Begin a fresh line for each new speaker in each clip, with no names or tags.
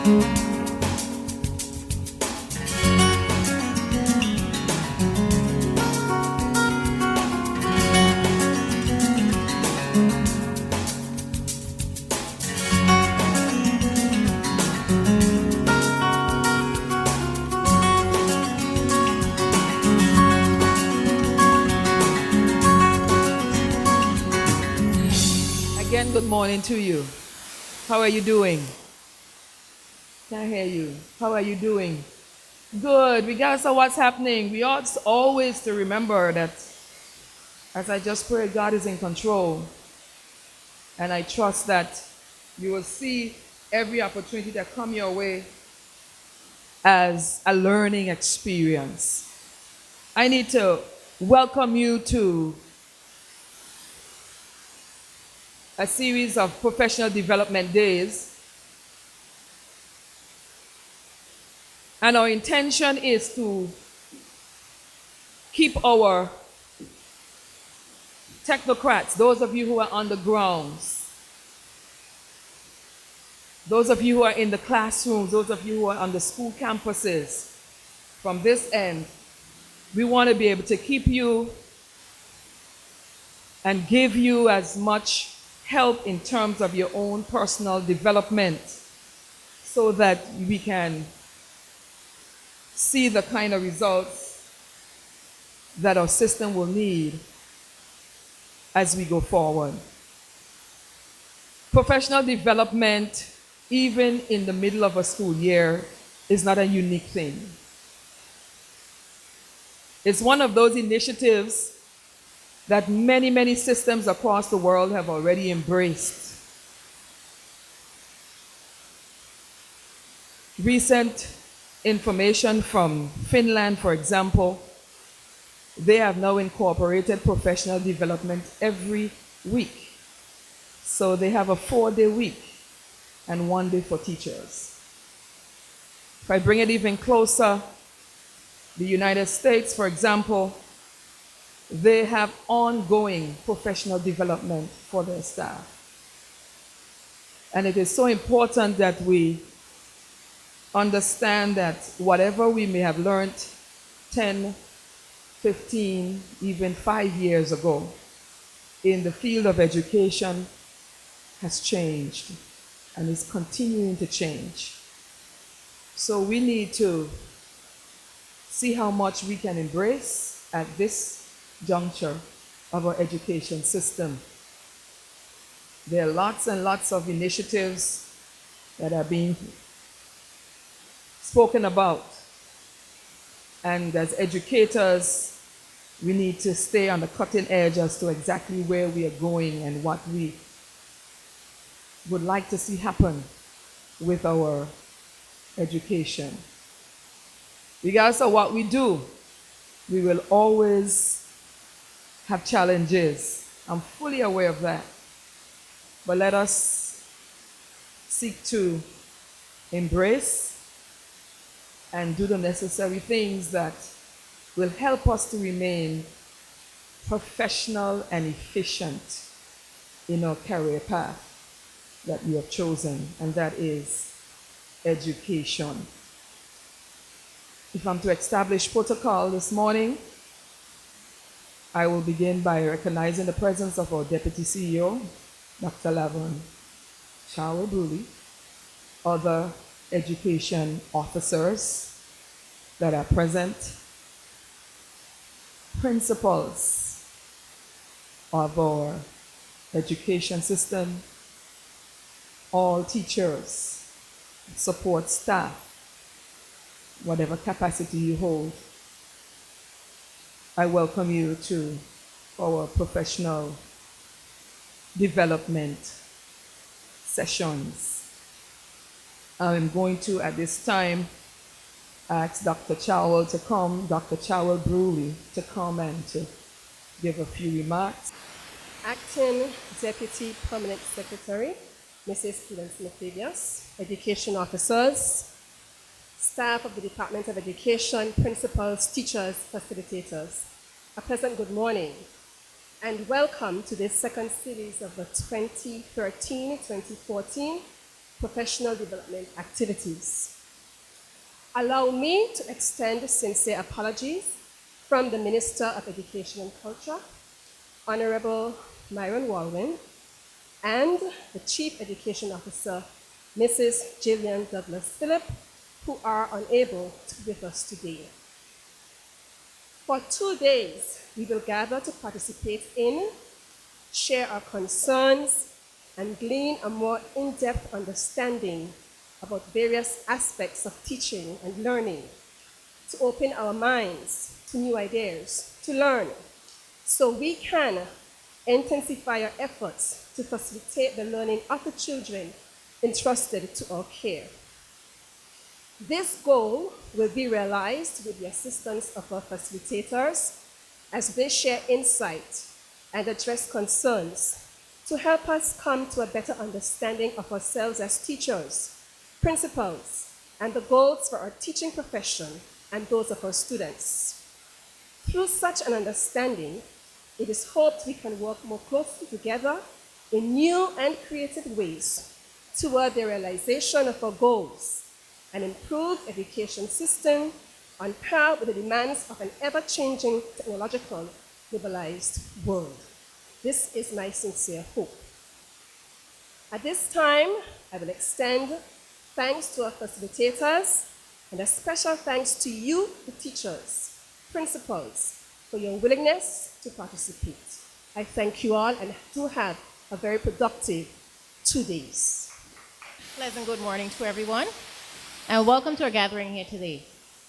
Again, good morning to you. How are you doing? Can't hear you. How are you doing? Good. Regardless of what's happening, we ought always to remember that, as I just prayed, God is in control. And I trust that you will see every opportunity that comes your way as a learning experience. I need to welcome you to a series of professional development days. And our intention is to keep our technocrats, those of you who are on the grounds, those of you who are in the classrooms, those of you who are on the school campuses, from this end, we want to be able to keep you and give you as much help in terms of your own personal development so that we can see the kind of results that our system will need as we go forward. Professional development, even in the middle of a school year, is not a unique thing. It's one of those initiatives that many systems across the world have already embraced. Recent information from Finland, for example, they have now incorporated professional development every week. So they have a 4-day week and 1 day for teachers. If I bring it even closer, the United States, for example, they have ongoing professional development for their staff. And it is so important that we understand that whatever we may have learned 10, 15, even 5 years ago in the field of education has changed and is continuing to change. So we need to see how much we can embrace at this juncture of our education system. There are lots and lots of initiatives that are being spoken about. And as educators, we need to stay on the cutting edge as to exactly where we are going and what we would like to see happen with our education. Regardless of what we do, we will always have challenges. I'm fully aware of that. But let us seek to embrace and do the necessary things that will help us to remain professional and efficient in our career path that we have chosen, and that is education. If I'm to establish protocol this morning, I will begin by recognizing the presence of our Deputy CEO, Dr. Lavon Bruley, other education officers that are present, principals of our education system, all teachers, support staff, whatever capacity you hold. I welcome you to our professional development sessions. I'm going to, at this time, ask Dr. Chowell to come, Dr. Chowell Bruley, to come and to give a few remarks.
Acting Deputy Permanent Secretary, Mrs. Prudence Mathias, education officers, staff of the Department of Education, principals, teachers, facilitators. A pleasant good morning and welcome to this second series of the 2013-2014 professional development activities. Allow me to extend sincere apologies from the Minister of Education and Culture, Honorable Myron Walwyn, and the Chief Education Officer, Mrs. Jillian Douglas Phillip, who are unable to be with us today. For 2 days, we will gather to participate in, share our concerns, and glean a more in-depth understanding about various aspects of teaching and learning, to open our minds to new ideas, to learn, so we can intensify our efforts to facilitate the learning of the children entrusted to our care. This goal will be realized with the assistance of our facilitators as they share insight and address concerns to help us come to a better understanding of ourselves as teachers, principals, and the goals for our teaching profession and those of our students. Through such an understanding, it is hoped we can work more closely together in new and creative ways toward the realization of our goals, an improved education system on par with the demands of an ever-changing technological globalized world. This is my sincere hope. At this time, I will extend thanks to our facilitators and a special thanks to you, the teachers, principals, for your willingness to participate. I thank you all and do have a very productive 2 days.
Pleasant good morning to everyone, and welcome to our gathering here today.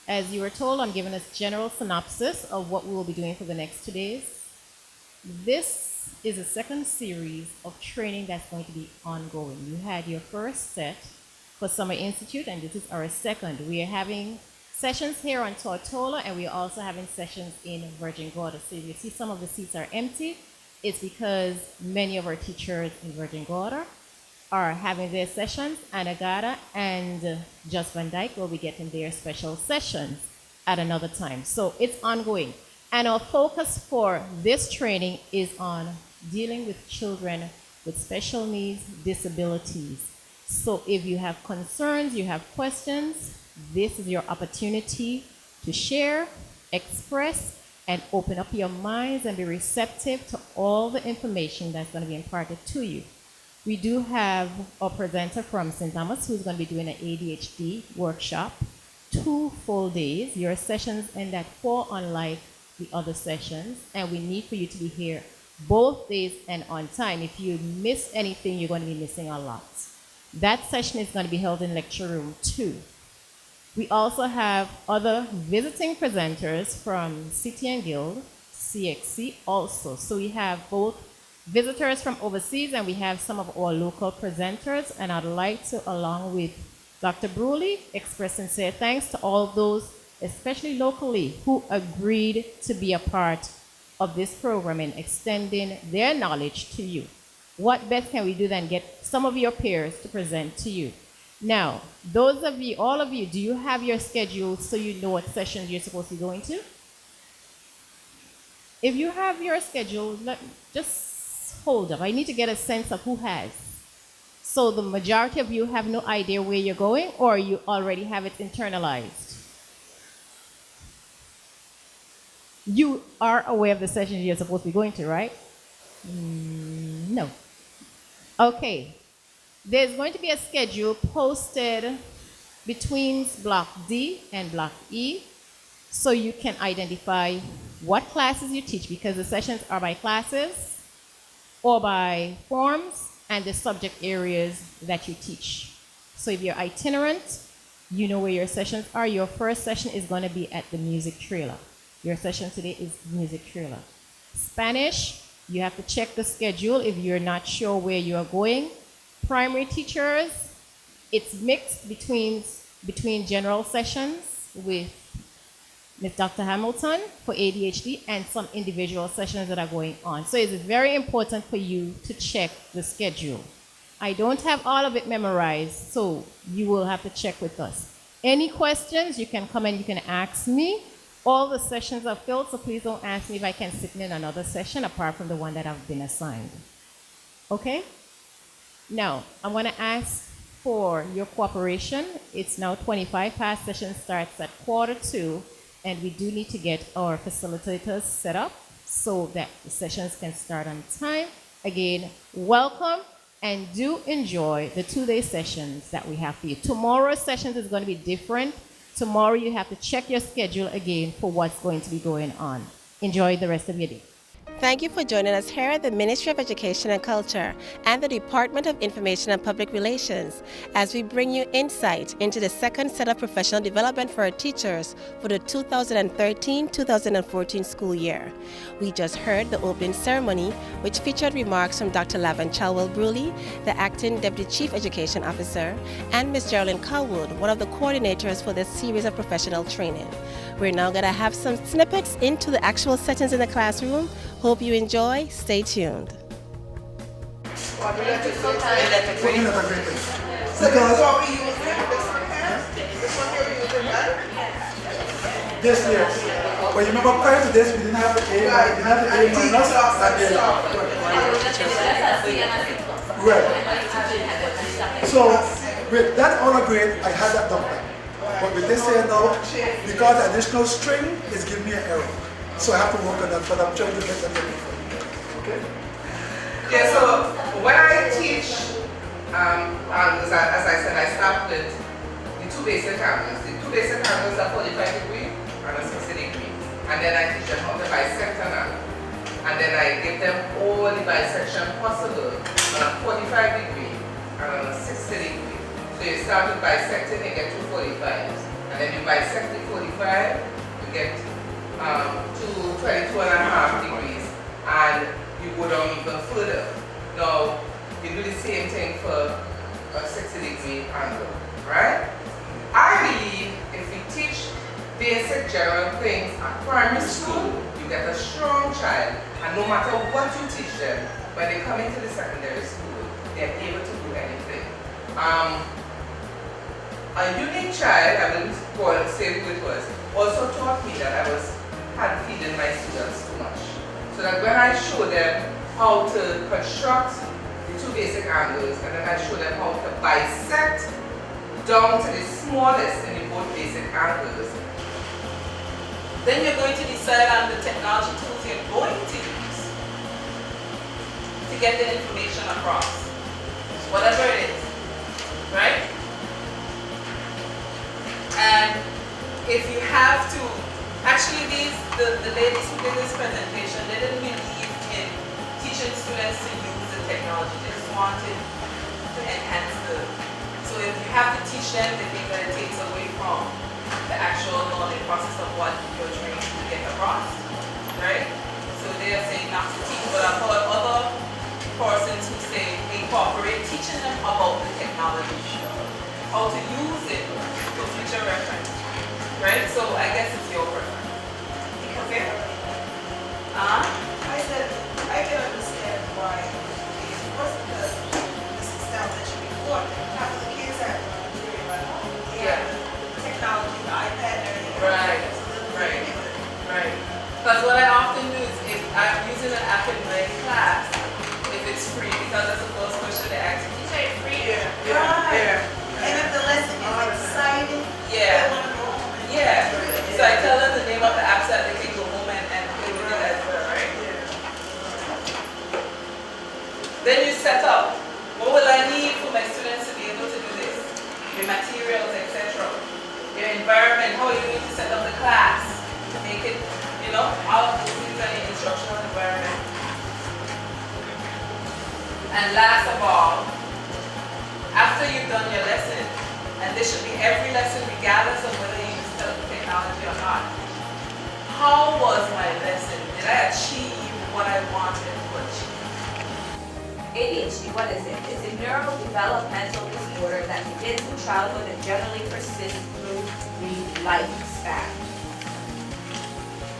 As you were told, I'm giving a general synopsis of what we will be doing for the next 2 days. This is a second series of training that's going to be ongoing. You had your first set for Summer Institute, and this is our second. We are having sessions here on Tortola, and we are also having sessions in Virgin Gorda. So if you see some of the seats are empty, it's because many of our teachers in Virgin Gorda are having their sessions, and Agata and Just Van Dyke will be getting their special sessions at another time. So it's ongoing. And our focus for this training is on dealing with children with special needs, disabilities. So if you have concerns, you have questions, this is your opportunity to share, express, and open up your minds and be receptive to all the information that's going to be imparted to you. We do have a presenter from St. Thomas who's going to be doing an ADHD workshop, 2 full days. Your sessions end at 4 unlike the other sessions, and we need for you to be here both days and on time. If you miss anything, you're going to be missing a lot. That session is going to be held in lecture room 2. We also have other visiting presenters from City and Guild, CXC also. So we have both visitors from overseas, and we have some of our local presenters, and I'd like to, along with Dr. Bruley, express sincere thanks to all those, especially locally, who agreed to be a part of this program and extending their knowledge to you. What best can we do than get some of your peers to present to you? Now, those of you, all of you, do you have your schedule so you know what sessions you're supposed to be going to? If you have your schedule, just hold up. I need to get a sense of who has. So the majority of you have no idea where you're going, or you already have it internalized? You are aware of the sessions you're supposed to be going to, right? No. Okay. There's going to be a schedule posted between Block D and Block E, so you can identify what classes you teach, because the sessions are by classes or by forms and the subject areas that you teach. So if you're itinerant, you know where your sessions are. Your first session is going to be at the music trailer. Your session today is music trailer. Spanish, you have to check the schedule if you're not sure where you are going. Primary teachers, it's mixed between general sessions with Ms. Dr. Hamilton for ADHD and some individual sessions that are going on. So it's very important for you to check the schedule. I don't have all of it memorized, so you will have to check with us. Any questions, you can come and you can ask me. All the sessions are filled, so please don't ask me if I can sit in another session apart from the one that I've been assigned. Okay? Now, I'm going to ask for your cooperation. It's now 25 past. Session starts at 1:45, and we do need to get our facilitators set up so that the sessions can start on time. Again, welcome, and do enjoy the 2-day sessions that we have for you. Tomorrow's sessions is going to be different. Tomorrow you have to check your schedule again for what's going to be going on. Enjoy the rest of your day.
Thank you for joining us here at the Ministry of Education and Culture and the Department of Information and Public Relations as we bring you insight into the second set of professional development for our teachers for the 2013-2014 school year. We just heard the opening ceremony, which featured remarks from Dr. Lavin Chalwell-Bruley, the Acting Deputy Chief Education Officer, and Ms. Geraldine Calwood, one of the coordinators for this series of professional training. We're now going to have some snippets into the actual settings in the classroom. Hope you enjoy. Stay tuned.
This year. But you remember prior to this, we didn't have the A, minus and the right. So with that honor grade, I had that done. But with this here now, because the additional string is giving me an error. So I have to work on that, but I'm trying to get that done. Okay?
Yeah, so when I teach, as I said, I start with the 2 basic angles. The 2 basic angles are 45 degree and a 60 degree. And then I teach them how to bisect an angle. And then I give them all the bisection possible on a 45 degree and on a 60 degree. So you start with bisecting, you get 2 45s. And then you bisect the 45, you get to 22.5 degrees, and you go down even further. Now, you do the same thing for a 60 degree angle, right? I believe if we teach basic general things at primary school, you get a strong child, and no matter what you teach them, when they come into the secondary school, they're able to do anything. A unique child, I will say who it was, also taught me that I had feeding my students too much. So that when I show them how to construct the 2 basic angles, and then I show them how to bisect down to the smallest in the both basic angles, then you're going to decide on the technology tools you're going to use to get the information across, whatever it is, right? And if you have to, actually the ladies who did this presentation, they didn't believe in teaching students to use the technology. They just wanted to enhance so if you have to teach them, they think that it takes away from the actual learning process of what you're trying to get across, right? So they are saying not to teach, but I've heard other persons who say incorporate teaching them about the technology, how to use it for future reference, right? So I guess it's your preference. Okay?
I said I can understand why it wasn't the system that you before. Half of the kids are doing like, technology, the iPad, and everything.
Right. Because what I often do is if I'm using an app in my class, if it's free, because that's the first question they ask me, teacher, it's free?
Yeah. And if the lesson is exciting, they want to go home.
So I tell them the name of the app so that they can go home and play with it as well, right? Then you set up, what will I need for my students to be able to do this? Your materials, etc. Your environment, how you need to set up the class to make it, all of these things are in instructional environment. And last of all, after you've done your lesson, and this should be every lesson regardless of whether you use technology or not, how was my lesson? Did I achieve what I wanted to achieve?
ADHD, what is it? It's a neurodevelopmental disorder that begins in childhood and generally persists through the lifespan.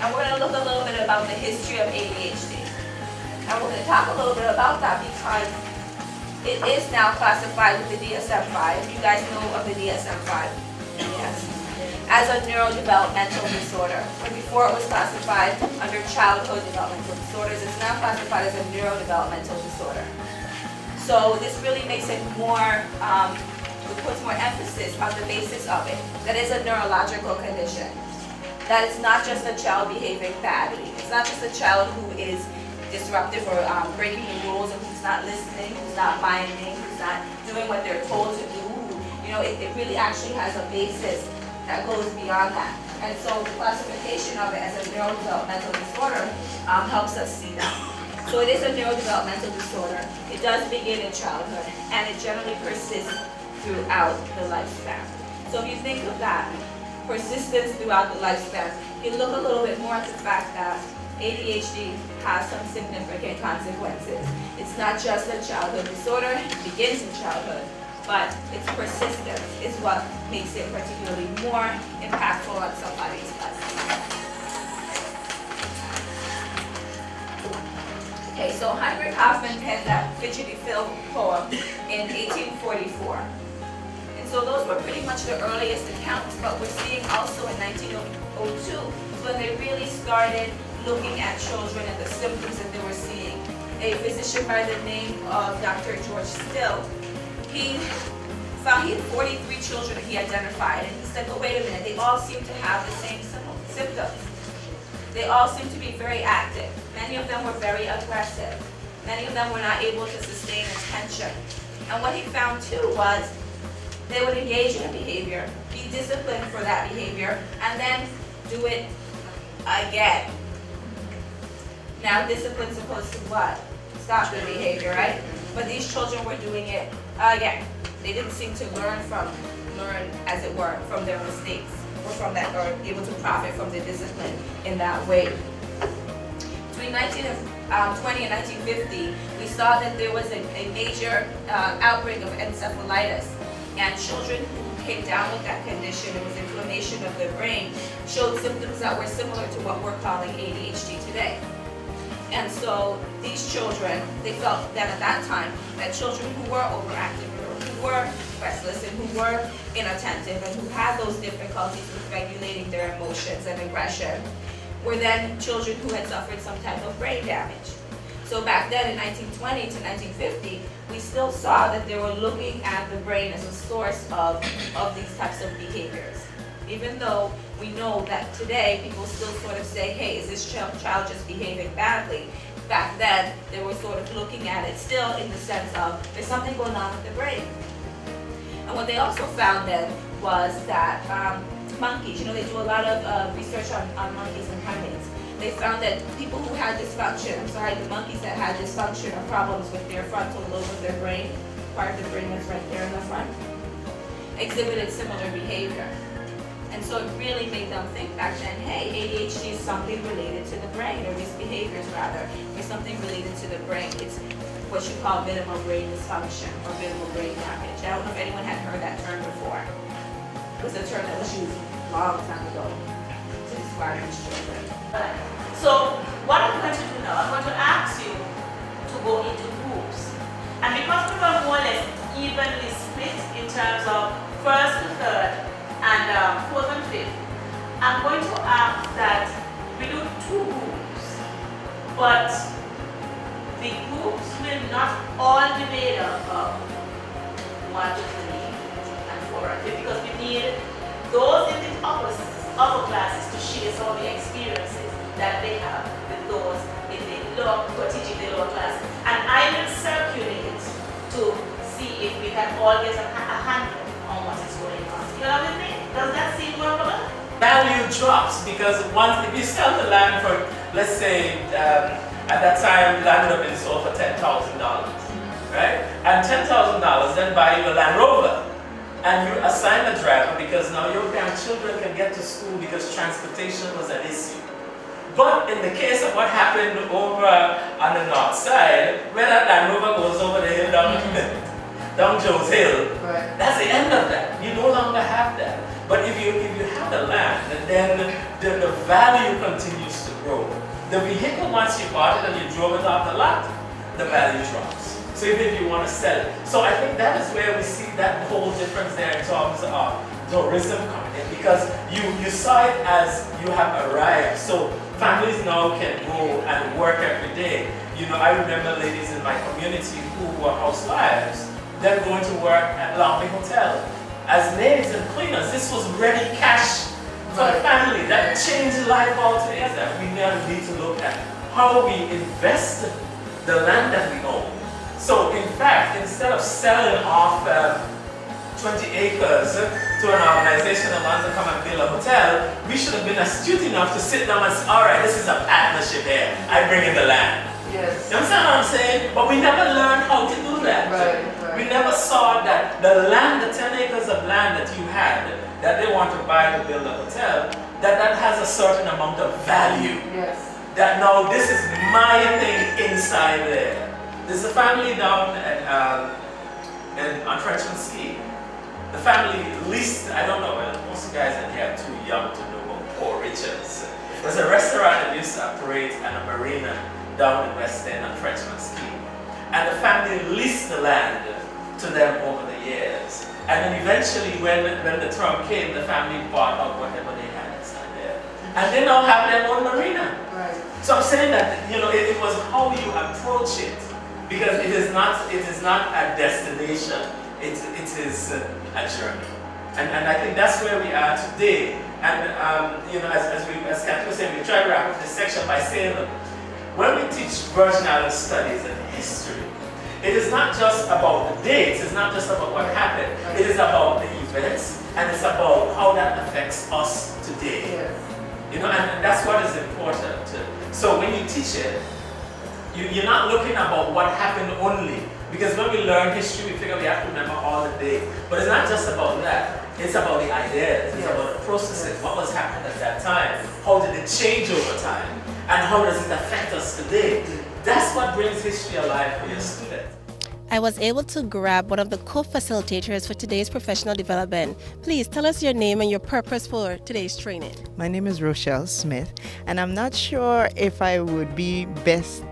And we're going to look a little bit about the history of ADHD. And we're going to talk a little bit about that because it is now classified with the DSM-5. You guys know of the DSM-5? Yes. As a neurodevelopmental disorder. But before it was classified under childhood developmental disorders, it's now classified as a neurodevelopmental disorder. So this really makes it more it puts more emphasis on the basis of it, that is a neurological condition. That it's not just a child behaving badly. It's not just a child who is disruptive or breaking the rules, and who's not listening, who's not minding, who's not doing what they're told to do. You know, it really actually has a basis that goes beyond that. And so the classification of it as a neurodevelopmental disorder helps us see that. So it is a neurodevelopmental disorder. It does begin in childhood, and it generally persists throughout the lifespan. So if you think of that, persistence throughout the lifespan, you look a little bit more at the fact that ADHD has some significant consequences. It's not just a childhood disorder, it begins in childhood, but its persistence is what makes it particularly more impactful on somebody's life. Okay, so Heinrich Hoffmann penned that Fidgety Phil poem in 1844. And so those were pretty much the earliest accounts, but we're seeing also in 1902 when they really started looking at children and the symptoms that they were seeing. A physician by the name of Dr. George Still, he found he had 43 children that he identified, and he said, but wait a minute, they all seem to have the same symptoms. They all seem to be very active. Many of them were very aggressive. Many of them were not able to sustain attention. And what he found too was they would engage in a behavior, be disciplined for that behavior, and then do it again. Now discipline's supposed to what? Stop the behavior, right? But these children were doing it again. They didn't seem to learn, as it were, from their mistakes, or from that, or able to profit from the discipline in that way. Between 1920 and 1950, we saw that there was a major outbreak of encephalitis, and children who came down with that condition, it was inflammation of the brain, showed symptoms that were similar to what we're calling ADHD today. And so these children, they felt that at that time, that children who were overactive, who were restless, and who were inattentive, and who had those difficulties with regulating their emotions and aggression, were then children who had suffered some type of brain damage. So back then in 1920 to 1950, we still saw that they were looking at the brain as a source of these types of behaviors. Even though we know that today people still sort of say, hey, is this child just behaving badly? Back then, they were sort of looking at it still in the sense of there's something going on with the brain. And what they also found then was that monkeys, you know, they do a lot of research on monkeys and primates. They found that people who had dysfunction, the monkeys that had dysfunction or problems with their frontal lobe of their brain, part of the brain that's right there in the front, exhibited similar behavior. And so it really made them think back then, hey, ADHD is something related to the brain, or these behaviors rather, is something related to the brain. It's what you call minimal brain dysfunction or minimal brain damage. I don't know if anyone had heard that term before. It was a term that was used a long time ago to describe these children.
So what I'm going to do now, I'm going to ask you to go into groups. And because we were more or less evenly split in terms of first to third and fourth and fifth, I'm going to ask that we do 2 groups, but the groups will not all be made up of 1 to 3 and 4 and 5, because we need those in the upper classes to share some of the experiences that they have with those in the lower, teaching the lower classes. And I will circulate to see if we can all get a handle on what is going on. You know what I mean? Does that seem workable?
Value drops because once, if you sell the land for, let's say, at that time, land would have been sold for $10,000, right? And $10,000 then buy you a Land Rover. And you assign a driver because now your grandchildren can get to school because transportation was an issue. But in the case of what happened over on the north side, where that Land Rover goes over the hill down Joe's Hill,
Right.
that's the end of that. You no longer have that. But if you have the land, then the value continues to grow. The vehicle, once you bought it and you drove it off the lot, the value drops. So even if you want to sell it. So I think that is where we see that whole difference there in terms of tourism coming in, because you saw it as you have arrived. So families now can go and work every day. You know, I remember ladies in my community who were housewives, then going to work at Longley Hotel as maids and cleaners. This was ready cash for the family. That changed life altogether. We now need to look at how we invest the land that we own. So in fact, instead of selling off 20 acres to an organization that wants to come and build a hotel, we should have been astute enough to sit down and say, all right, this is a partnership here. I bring in the land.
Yes.
You understand what I'm saying? But we never learned how to do that.
Right.
We never saw that the land, the 10 acres of land that you had, that they want to buy to build a hotel, that has a certain amount of value.
Yes.
That now this is my thing inside there. There's a family down on Frenchman Ski. The family leased, I don't know, most of the guys in here are too young to know about Paul Richards. There's a restaurant that used to operate and a marina down in West End on Frenchman Ski. And the family leased the land to them over the years. And then eventually when the term came, the family bought out whatever they had inside there. And they now have their own marina.
Right.
So I'm saying that, you know, it was how you approach it. Because it is not a destination, it is a journey. And I think that's where we are today. And you know, as Kathy was saying, we try to wrap up this section by saying that when we teach Virgin Island studies and history, it is not just about the dates, it's not just about what happened, it is about the events, and it's about how that affects us today.
Yes.
You know, and that's what is important. So when you teach it, you're not looking about what happened only. Because when we learn history, we figure we have to remember all the dates. But it's not just about that. It's about the ideas. It's about the processes. What was happening at that time? How did it change over time? And how does it affect us today? That's what brings history alive for your students.
I was able to grab one of the co-facilitators for today's professional development. Please tell us your name and your purpose for today's training.
My name is Rochelle Smith, and I'm not sure if I would be best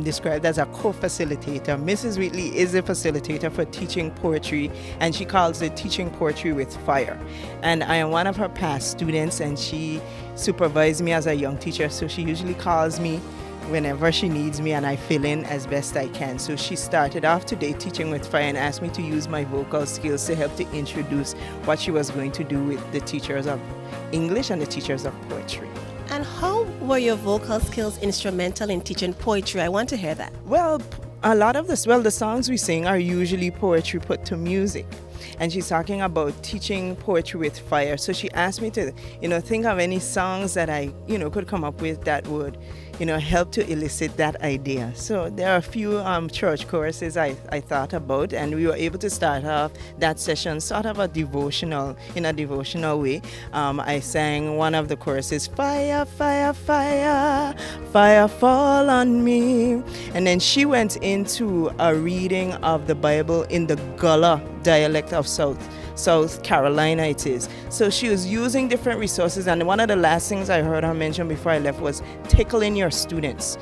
described as a co-facilitator. Mrs. Wheatley is a facilitator for teaching poetry, and she calls it Teaching Poetry with Fire. And I am one of her past students, and she supervised me as a young teacher, so she usually calls me whenever she needs me, and I fill in as best I can. So she started off today Teaching with Fire and asked me to use my vocal skills to help to introduce what she was going to do with the teachers of English and the teachers of poetry.
And how were your vocal skills instrumental in teaching poetry? I want to hear that.
Well, a lot of the songs we sing are usually poetry put to music. And she's talking about teaching poetry with fire. So she asked me to, think of any songs that I, could come up with that would, help to elicit that idea. So there are a few church choruses I thought about, and we were able to start off that session sort of in a devotional way. I sang one of the choruses, fire, fire, fire, fire fall on me. And then she went into a reading of the Bible in the Gullah dialect of South Carolina it is. So she was using different resources, and one of the last things I heard her mention before I left was tickling your students,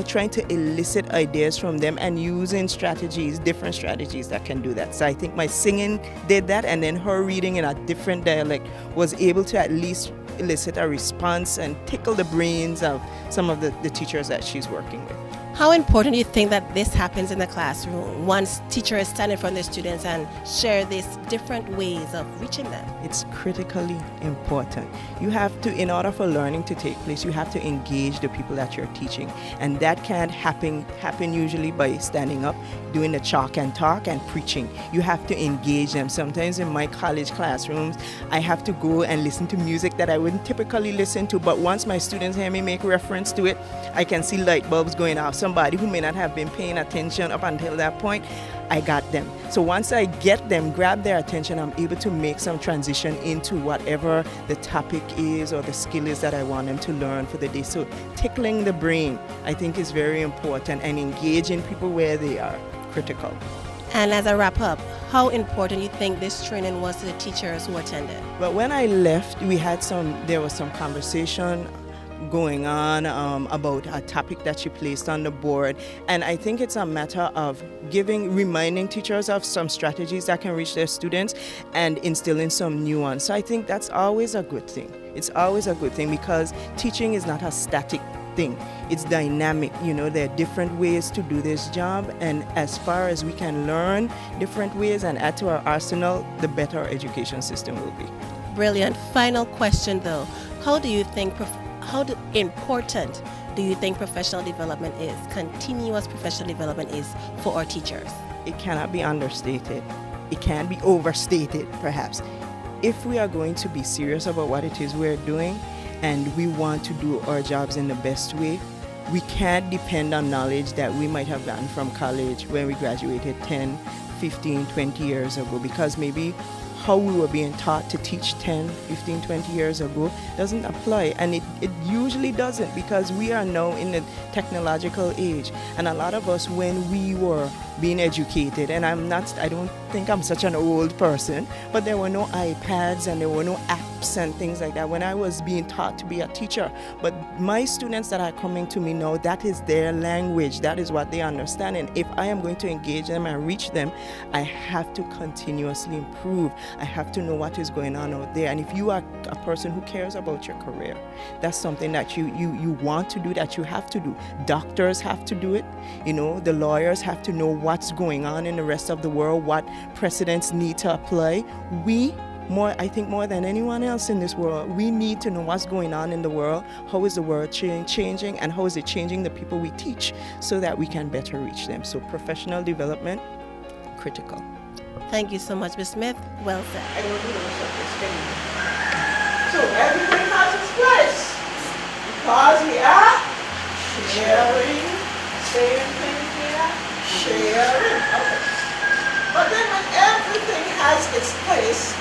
trying to elicit ideas from them and using different strategies that can do that. So I think my singing did that, and then her reading in a different dialect was able to at least elicit a response and tickle the brains of some of the teachers that she's working with.
How important do you think that this happens in the classroom once teachers stand in front of the students and share these different ways of reaching them?
It's critically important. You have to, in order for learning to take place, you have to engage the people that you're teaching. And that can't happen usually by standing up, doing the chalk and talk and preaching. You have to engage them. Sometimes in my college classrooms, I have to go and listen to music that I wouldn't typically listen to, but once my students hear me make reference to it, I can see light bulbs going off. Somebody who may not have been paying attention up until that point, I got them. So once I get them, grab their attention, I'm able to make some transition into whatever the topic is or the skill is that I want them to learn for the day. So tickling the brain, I think, is very important, and engaging people where they are critical.
And as I wrap up, how important do you think this training was to the teachers who attended?
But when I left, there was some conversation going on about a topic that she placed on the board, and I think it's a matter of reminding teachers of some strategies that can reach their students and instilling some new ones. So I think that's always a good thing. It's always a good thing because teaching is not a static thing. It's dynamic. There are different ways to do this job, and as far as we can learn different ways and add to our arsenal, the better our education system will be.
Brilliant. Final question though. How important do you think professional development is, continuous professional development is for our teachers?
It cannot be understated. It can't be overstated, perhaps. If we are going to be serious about what it is we're doing and we want to do our jobs in the best way, we can't depend on knowledge that we might have gotten from college when we graduated 10, 15, 20 years ago, because maybe how we were being taught to teach 10, 15, 20 years ago doesn't apply. And it usually doesn't, because we are now in the technological age. And a lot of us, when we were being educated, and I don't think I'm such an old person, but there were no iPads and there were no apps and things like that when I was being taught to be a teacher. But my students that are coming to me now, that is their language, that is what they understand. And if I am going to engage them and reach them, I have to continuously improve. I have to know what is going on out there. And if you are a person who cares about your career, that's something that you want to do, that you have to do. Doctors have to do it. The lawyers have to know what's going on in the rest of the world, what precedents need to apply. I think more than anyone else in this world, we need to know what's going on in the world. How is the world changing, and how is it changing the people we teach, so that we can better reach them. So professional development, critical.
Thank you so much, Ms. Smith. Well said.
I don't do so everything has its place, because we are sharing, same thing here, sharing. Okay. But then when everything has its place,